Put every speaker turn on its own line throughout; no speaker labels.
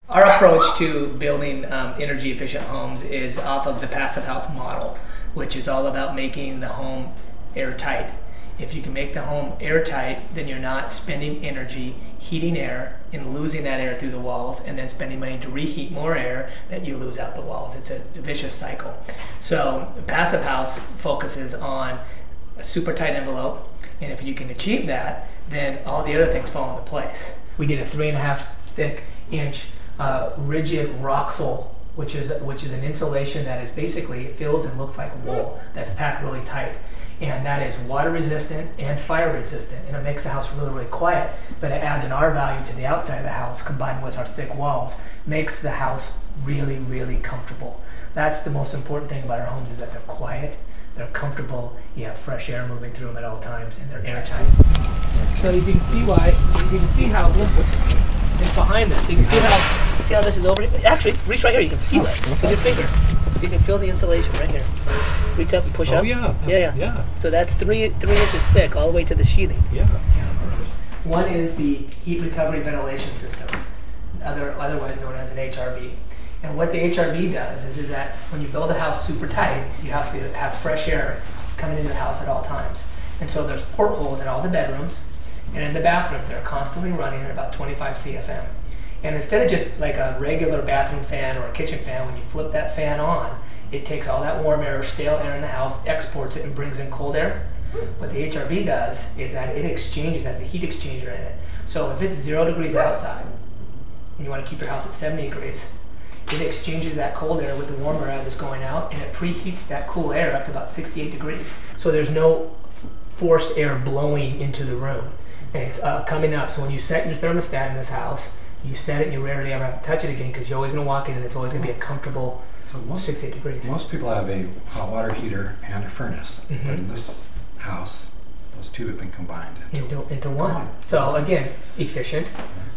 Our approach to building energy efficient homes is off of the passive house model, which is all about making the home airtight. If you can make the home airtight, then you're not spending energy heating air and losing that air through the walls and then spending money to reheat more air that you lose out the walls. It's a vicious cycle. So the passive house focuses on a super tight envelope, and if you can achieve that, then all the other things fall into place. We did a 3.5 thick inch rigid Roxol, which is an insulation that is basically, it feels and looks like wool that's packed really tight. And that is water resistant and fire resistant, and it makes the house really, really quiet, but it adds an R value to the outside of the house combined with our thick walls, makes the house really, really comfortable. That's the most important thing about our homes, is that they're quiet, they're comfortable, you have fresh air moving through them at all times, and they're airtight. So you can see how, it's behind this. You can see how this is over. Actually, reach right here. You can feel it with your finger. You can feel the insulation right here. Reach up and push up. Yeah. So that's three inches thick all the way to the sheathing.
Yeah.
One is the heat recovery ventilation system, otherwise known as an HRV. And what the HRV does is that when you build a house super tight, you have to have fresh air coming into the house at all times. And so there's portholes in all the bedrooms and in the bathrooms that are constantly running at about 25 CFM. And instead of just like a regular bathroom fan or a kitchen fan, when you flip that fan on, it takes all that warm air or stale air in the house, exports it, and brings in cold air. What the HRV does is that it exchanges, has a heat exchanger in it. So if it's 0 degrees outside and you want to keep your house at 70 degrees, it exchanges that cold air with the warm air as it's going out, and it preheats that cool air up to about 68 degrees. So there's no forced air blowing into the room, and it's coming up. So when you set your thermostat in this house, you set it and you rarely ever have to touch it again, because you're always going to walk in and it's always going to be a comfortable 68 degrees.
Most people have a hot water heater and a furnace, but in this house, those two have been combined
into one. So again, efficient,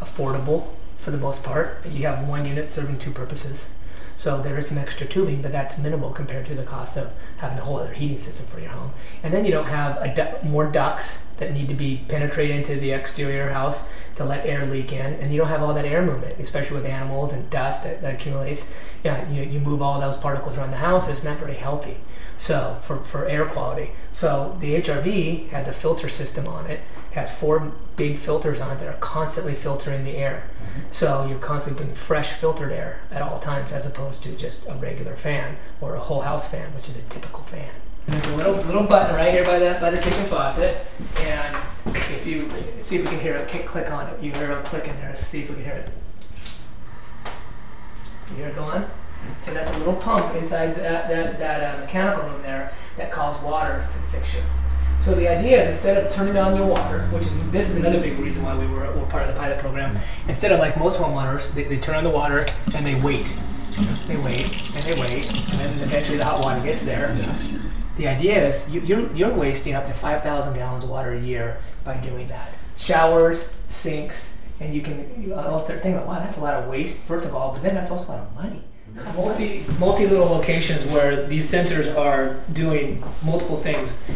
affordable for the most part. You have one unit serving two purposes. So there is some extra tubing, but that's minimal compared to the cost of having a whole other heating system for your home. And then you don't have more ducts that need to be penetrated into the exterior house to let air leak in, and you don't have all that air movement, especially with animals and dust that accumulates. Yeah, you move all of those particles around the house, and it's not very healthy. So for air quality. So the HRV has a filter system on it. It has 4 big filters on it that are constantly filtering the air. So you're constantly bringing fresh filtered air at all times, as opposed to just a regular fan or a whole house fan, which is a typical fan. There's a little button right here by the kitchen faucet, and if you see if we can hear it, click on it. You hear it click in there. Let's see if we can hear it. You hear it go on? So that's a little pump inside that mechanical room there that calls water to the fixture. So the idea is, instead of turning on your water, this is another big reason why we're part of the pilot program, instead of like most homeowners, they turn on the water and they wait. They wait, and then eventually the hot water gets there. Yeah. The idea is you're wasting up to 5,000 gallons of water a year by doing that. Showers, sinks, and I'll start thinking about, wow, that's a lot of waste, first of all, but then that's also a lot of money. Multi little locations where these sensors are doing multiple things.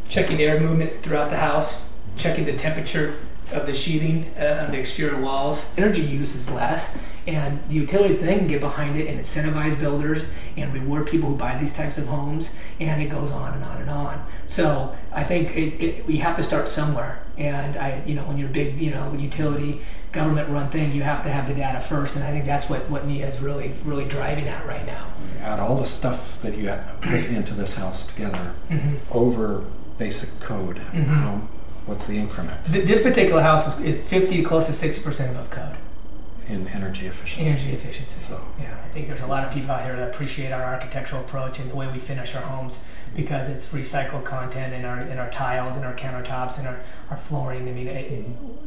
Checking air movement throughout the house, checking the temperature of the sheathing on the exterior walls. Energy use is less, and the utilities then can get behind it and incentivize builders and reward people who buy these types of homes, and it goes on and on and on. So I think we have to start somewhere, and when you're a big utility government-run thing, you have to have the data first, and I think that's what NEEA is really driving at right now.
Add all the stuff that you put into this house together over basic code. What's the increment?
This particular house is 50 to close to 60% above code.
In energy efficiency.
So yeah, I think there's a lot of people out here that appreciate our architectural approach and the way we finish our homes, because it's recycled content in our tiles and our countertops and our flooring. I mean,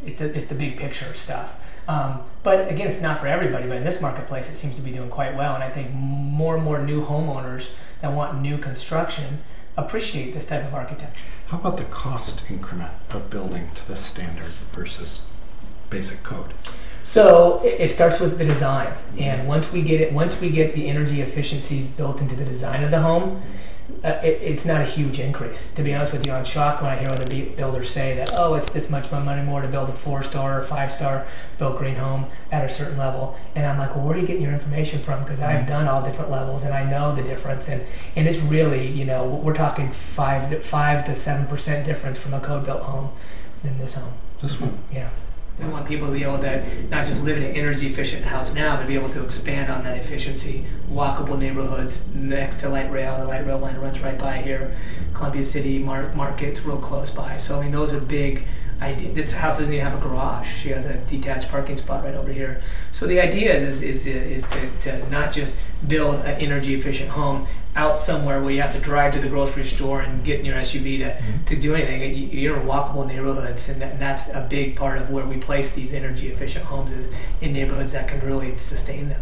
it's the big picture stuff. But again, it's not for everybody. But in this marketplace, it seems to be doing quite well. And I think more and more new homeowners that want new construction appreciate this type of architecture.
How about the cost increment of building to this standard versus basic code?
So it starts with the design, and once we get the energy efficiencies built into the design of the home, it's not a huge increase. To be honest with you, I'm shocked when I hear other builders say that, oh, it's this much money more to build a 4-star or 5-star built green home at a certain level. And I'm like, well, where are you getting your information from? Because I've done all different levels and I know the difference. And it's really, you know, we're talking 5 to 7% difference from a code built home than this home.
This one?
Yeah. We want people to be able to not just live in an energy efficient house now, but be able to expand on that efficiency. Walkable neighborhoods next to light rail. The light rail line runs right by here. Columbia City market's real close by. So I mean, those are big ideas. This house doesn't even have a garage. She has a detached parking spot right over here. So the idea is to not just build an energy efficient home out somewhere where you have to drive to the grocery store and get in your SUV to do anything. You're in walkable neighborhoods, and that's a big part of where we place these energy efficient homes, is in neighborhoods that can really sustain them.